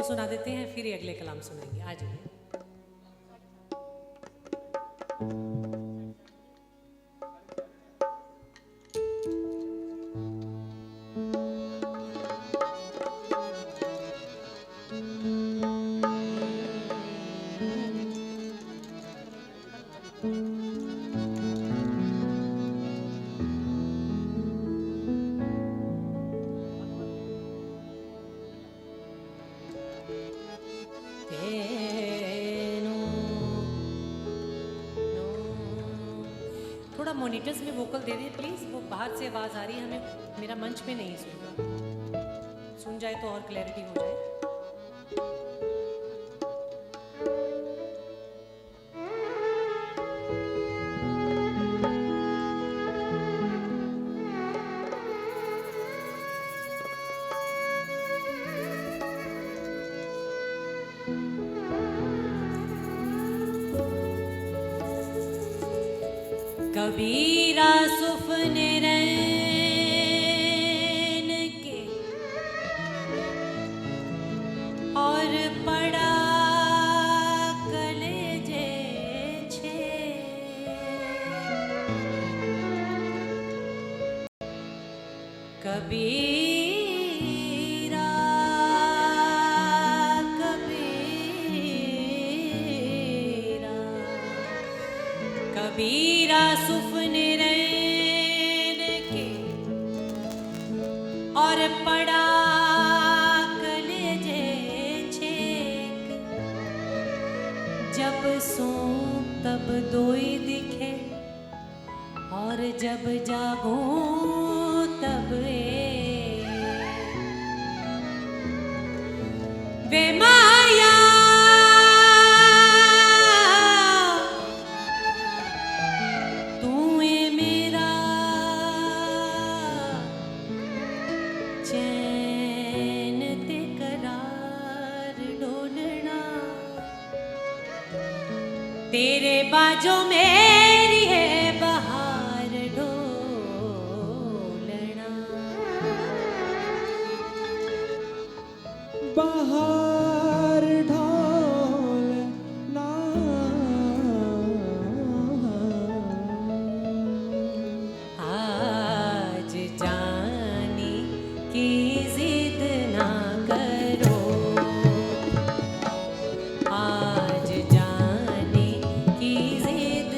सुना देते हैं, फिर अगले कलाम सुनेंगे। आ जाइए। थोड़ा मॉनिटर्स में वोकल दे दें प्लीज़, वो बाहर से आवाज़ आ रही है, हमें मेरा मंच में नहीं सुन रहा। सुन जाए तो और क्लैरिटी हो जाए। कबीरा सुफने रैन के और पड़ा कलेजे छे, कबीरा कबीरा कबीरा सुफने रैन के और पड़ा कलेजे छेक, जब सो तब दोई दिखे और जब जागो तब वे माया चैन ते करार डोलना, तेरे बाजों मेरी है बहार डोलना, बहार ढोलना। आज जाने की जिद ना करो, आज जाने की जिद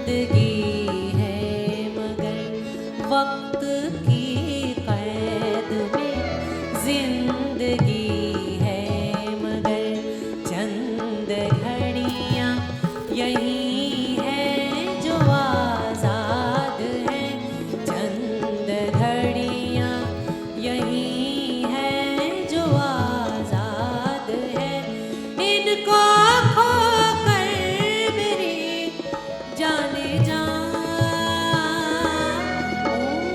जिंदगी है मगर वक्त की कैद में, जिंदगी है मगर चंद घड़ियाँ यही है जो आजाद है, चंद घड़ियाँ यही है जो आजाद है। इनको खोकर मेरी जाने जा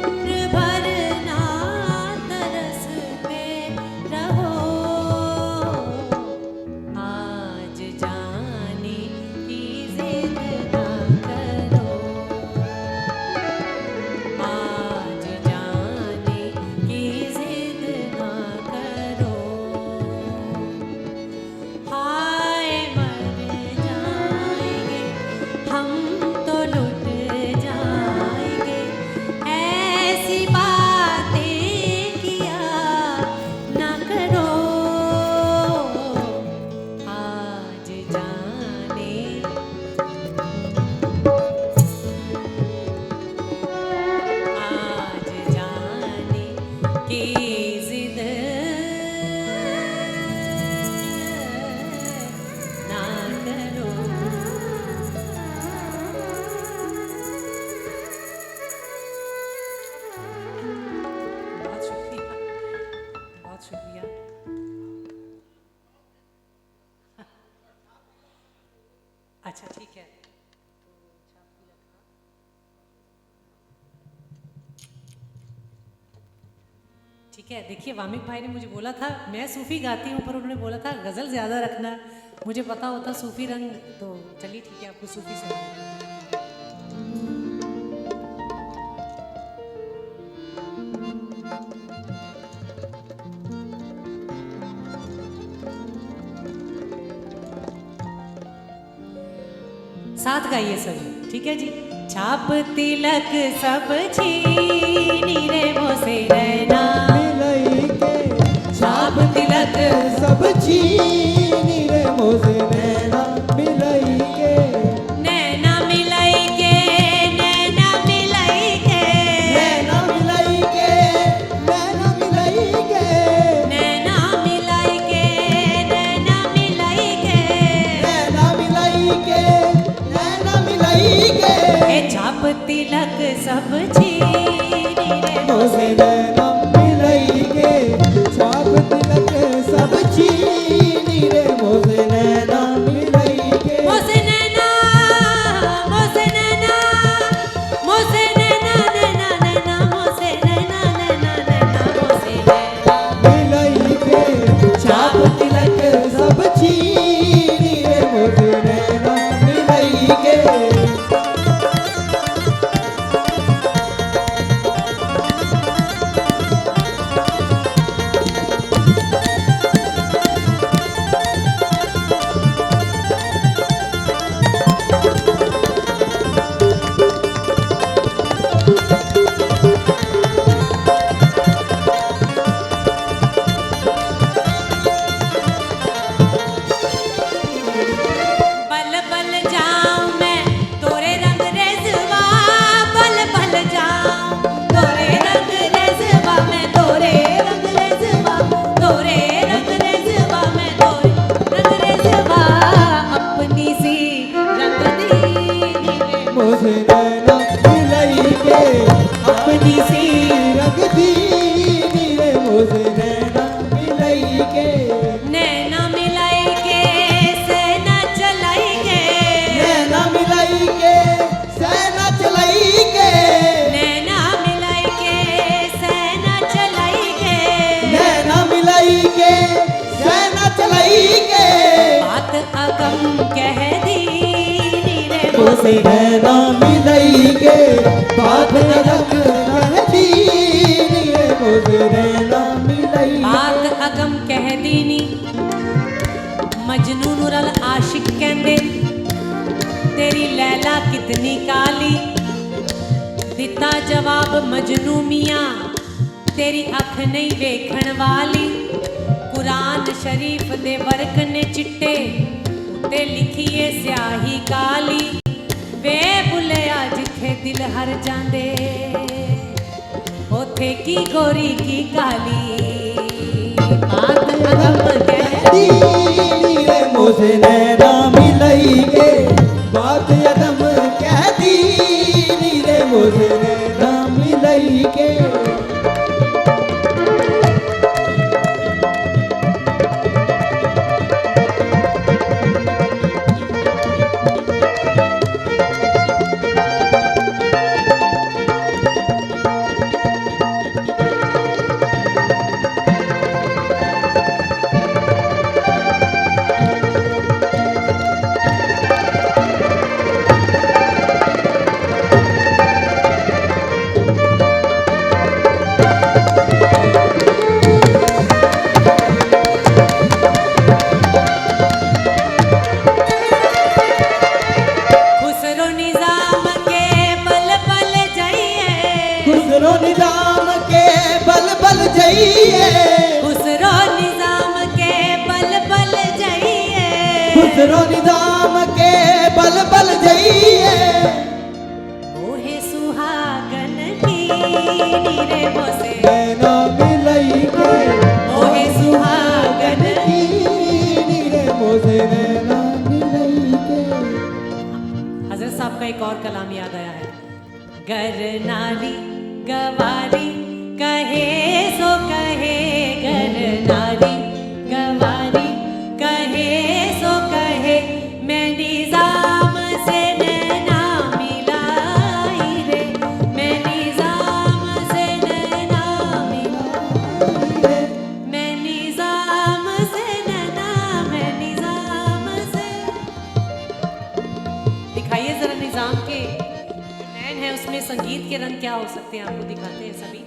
उम्र भर ना तरसते रहो। आज जाने की जिद ना करो, आज जाने की जिद ना करो। हाय मर जाएंगे हम तो लुट जाएंगे, ऐसी बातें किया ना करो। आज जाने आज जाने की जिद ना करो। बहुत शुक्रिया, बहुत शुक्रिया। अच्छा ठीक है, ठीक है। देखिए वामिक भाई ने मुझे बोला था मैं सूफी गाती हूँ, पर उन्होंने बोला था गज़ल ज़्यादा रखना। मुझे पता होता सूफी रंग, तो चलिए ठीक है, आपको सूफी सुना। साथ गाइए सभी, ठीक है जी। छाप तिलक सब छीनी रे मोसे नैना, मिलई के छाप तिलक सब छीनी रे मोसे नैना मिलई के, नैना मिलाई के, नैना मिलाई के, नैना मिलई के, नैना मिलई के, नैना मिलाई के, नैना मिलाई के, नैना मिलई के, नैना मिलई के, ए छाप तिलक सब छीनी रे मोसे नैना मिलई के, छाप तिलक सब छीनी रे मोसे नैना मिलई के, मोसे नैना, मोसे नैना, मोसे नैना, नैना नैना, मोसे नैना, नैना नैना, मोसे नैना। मिलई के, छाप तिलक सब छीनी रे मोसे नैना मिलई के। बल बल जाऊं मैं तोरे रंग रेज़वा, बल बल जाऊं तोरे रंग रेज़वा, मैं तोरे रंग रेज़वा, तोरे रंग रेज़वा, मैं तोरे रंग रेज़वा, अपनी सी रंग दीनी रे मोसे नैना मिलई के, अपनी सी रंग दीनी रे मोसे नैना मिलई के, नैना मिलाई के सेना चलाई के, नैना मिलई के, सेना चलई के, नैना मिलाई के सेना चलाई के, नैना मिलई के, सेना चलई के, बात अगम कह दीनी रे मोसे नैना मिलई के, बात नरक कह दीनी रे मोसे नैना मिलई के। बात अगम कह दीनी, मजनू नुरल आशिक कहंदे तेरी लैला कितनी काली, दिता जवाब मजनू मियां तेरी अख नहीं वेखण वाली। कुरान शरीफ दे वर्क ने चिट्टे ते लिखिए स्याही काली, वे बुले दिल हर जांदे ओथे की गोरी की काली बात अदब कहती नीरे मुझे नैना मिलई के बात अदम कहती नीरे मुझे नैना मिलई के खुसरो निजाम के बल बल जाइए खुसरो निजाम के बल बल जइए खुसरो निजाम के बल बल जाइए खुसरो निजाम के बल बल जइए ओहे सुहागन की नीरे मोसे नैना मिलई के ओहे सुहागन की नीरे मुझे नैना मिलई के हजरत साहब का एक और कलाम याद आया है गर नारी गवारी कहे सो कहे गर नारी गवारी कहे सो कहे मैं निजाम से नैना मिलाई रे मैं निजाम से नैना मिलाई मैं निजाम से नैना मैं निजाम से दिखाइए जरा निजाम के जो नैन है उसमें संगीत के रंग क्या हो सकते हैं आपको दिखाते हैं सभी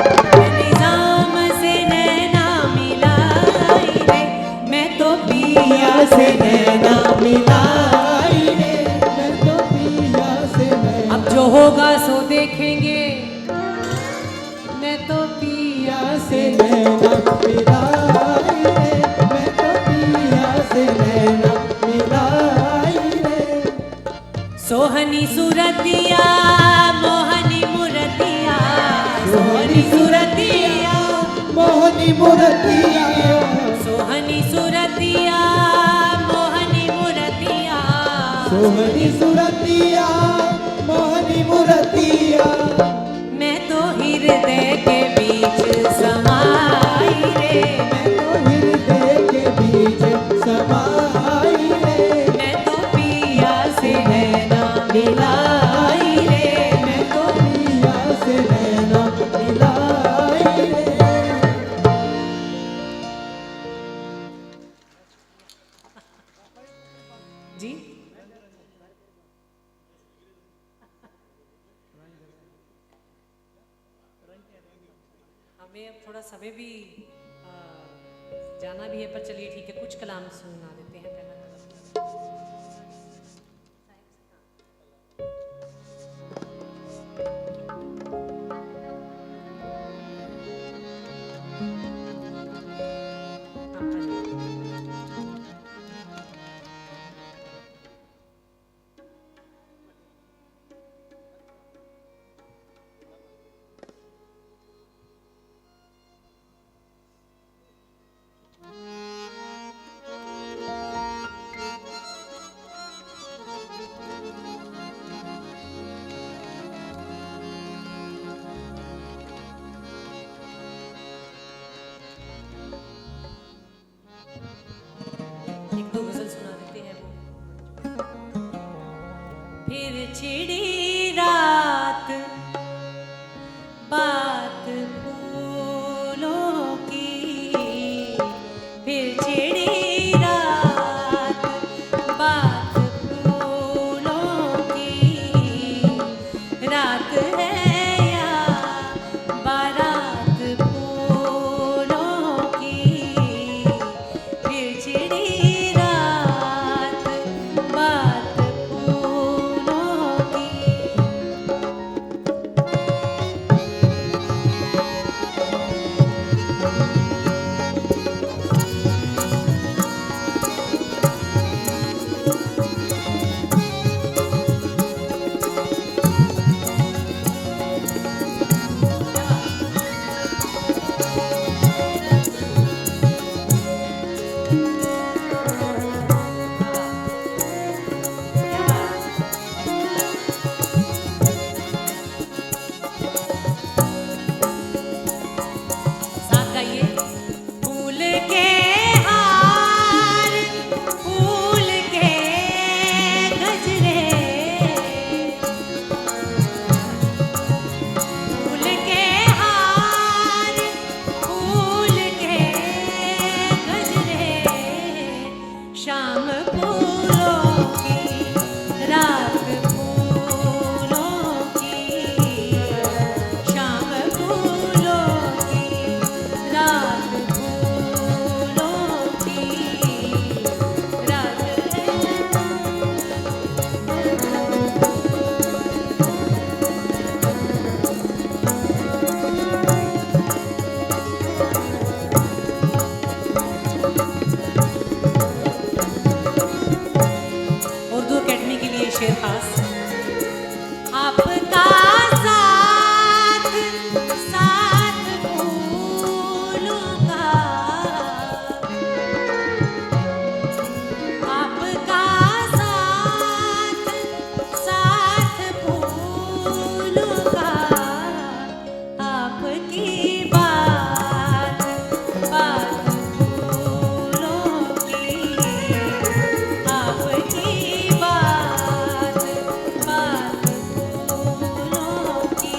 निजाम से नैना मिलाई रे मैं तो पिया से नैना मिलाई रे मैं तो पिया से नैना अब जो होगा सो देखेंगे मैं तो पिया पिया से नैना मिलाई रे मैं तो पिया से नैना मिलाई रे सोहनी सूरतिया मोहनी मुरतिया सोहनी सूरतिया मोहनी मूर्तिया सोहनी सूरतिया मोहनी मुरतिया सोहनी सूरतिया मोहनी मूर्तिया मैं तो हृदय के बीच समाई रे मैं तो हृदय के बीच समाई रे मैं तो पिया से नैना मिलाई रे मैं तो पिया से नैना मिलाई रे जी हमें अब थोड़ा समय भी जाना भी है पर चलिए ठीक है कुछ कलाम सुना देते हैं पहला शाम फूलों की रात फूलों की शाम फूलों की रात फूलों की रात उर्दू अकेडमी के लिए शेर खास। आपका साथ साथ फूलों का आपका साथ साथ फूलों का आपकी बात बात फूलों की आपकी बात बात फूलों की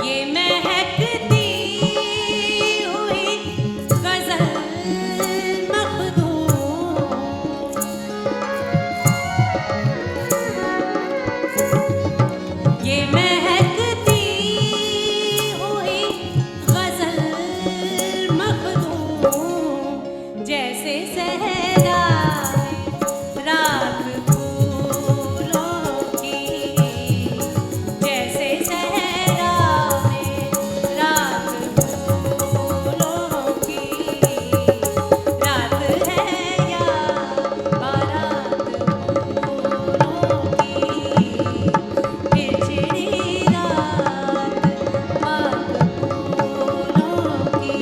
ये महकती हुई गजल मखदूम ये महकती हुई गजल मखदूम जैसे सहरा रात फूलों की जैसे सहरा रात फूलों की रात है या बारात फूलों की बिछड़ी रात बात फूलों की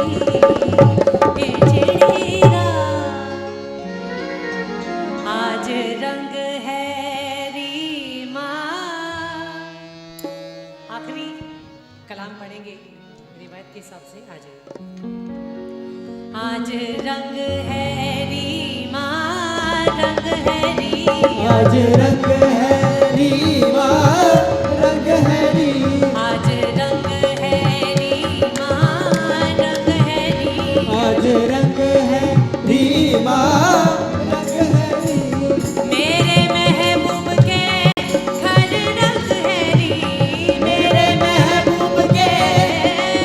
बिछड़ी रात आज रंग है रीमा। आखिरी कलाम पढ़ेंगे रिवायत के हिसाब से। आज रंग है रीमा रंग है रीमा आज रंग है रीमा रंग है रीमा आज रंग है रीमा रंग है रीमा आज रंग है रीमा रंग है रीमा मेरे महबूब के घर रंग है री मेरे महबूब के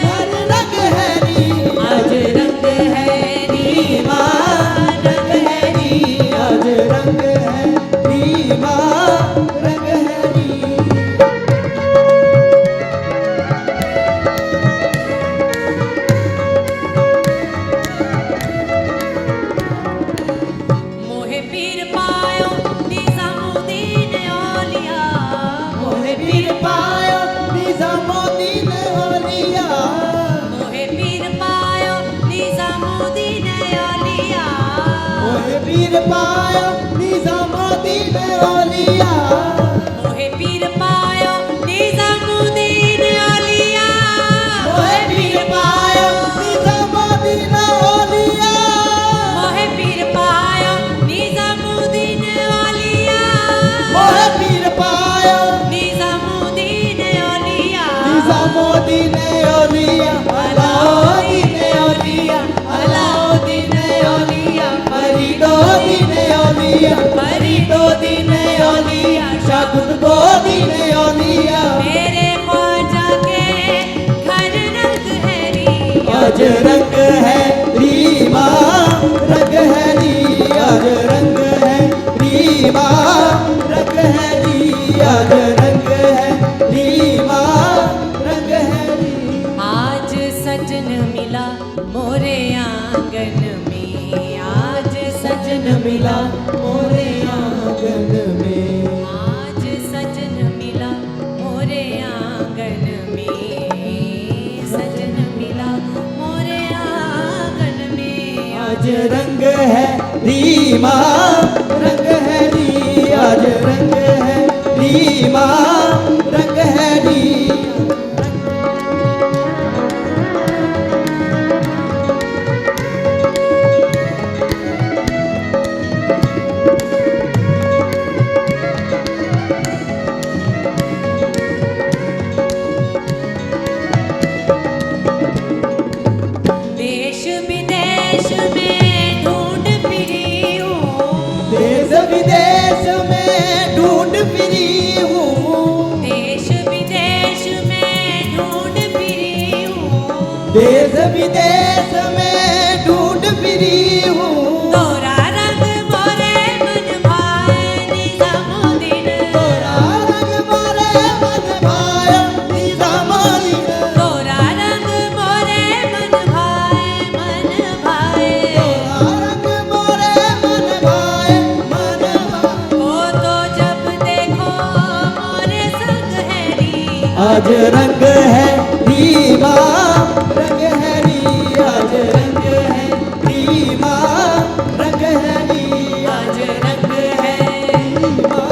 हर रंग है रीमा आज रंग है रीमा रंग है रीमा आज रंग है रीमा रंग है रीमा मोहे पीर पायो निजामुद्दीन औलिया मोहे पीर पायो निजामुद्दीन औलिया मोहे पीर पायो निजामुद्दीन औलिया मोहे पीर पायो निजामुद्दीन औलिया मोहे पीर पायो निजामुद्दीन औलिया मोहे पीर पायो निजामुद्दीन औलिया मोहे पीर पायो निजामुद्दीन औलिया मोहे पीर पायो निजामुद्दीन औलिया निजामुद्दीन औलिया अलाउद्दीन औलिया अलाउद्दीन औलिया फरीदुद्दीन औलिया फरीदुद्दीन औलिया शाकुतुबुद्दीन औलिया मेरे ख्वाजा के घर रंग है री आज रंग है रीमा रंग है री आज रंग है रीमा रंग है री आज रंग है रीमा रंग है री आज सजन मिला मोरे आंगन में आज सजन मिला मोरे आंगन में। आज सजन मिला मोरे आंगन में, सजन मिला मोरे आंगन में। आज रंग है रीमा, रंग है री, आज रंग है रीमा, रंग है री। देश विदेश में ढूंढ फिरी हूँ, देश विदेश में ढूंढ फिरी हूँ, देश विदेश में ढूंढ फिरी हूँ। देश विदेश में ढूंढ फिरी हूँ। तोरा रंग मोरे मन भाए निजामुद्दीन, तोरा रंग मोरे मन भाए निजामुद्दीन, तोरा रंग मोरे मन भाए, मन भाए। तोरा रंग मोरे मन भाए, मन भाए। ओ तो जब देखो मोरे संग है री, आज रंग है रीमा, रंग है री, आज रंग है रीमा, रंग है री, आज रंग है, रीमा,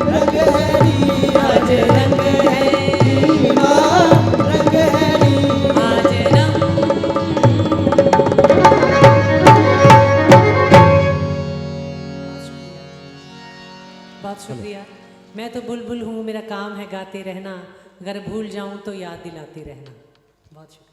रंग है री, आज रंग है, रीमा, रंग है री। आज रंग। बहुत शुक्रिया। मैं तो बुलबुल हूँ, मेरा काम है गाते रहना, अगर भूल जाऊँ तो याद दिलाते रहना। बहुत शुक्रिया।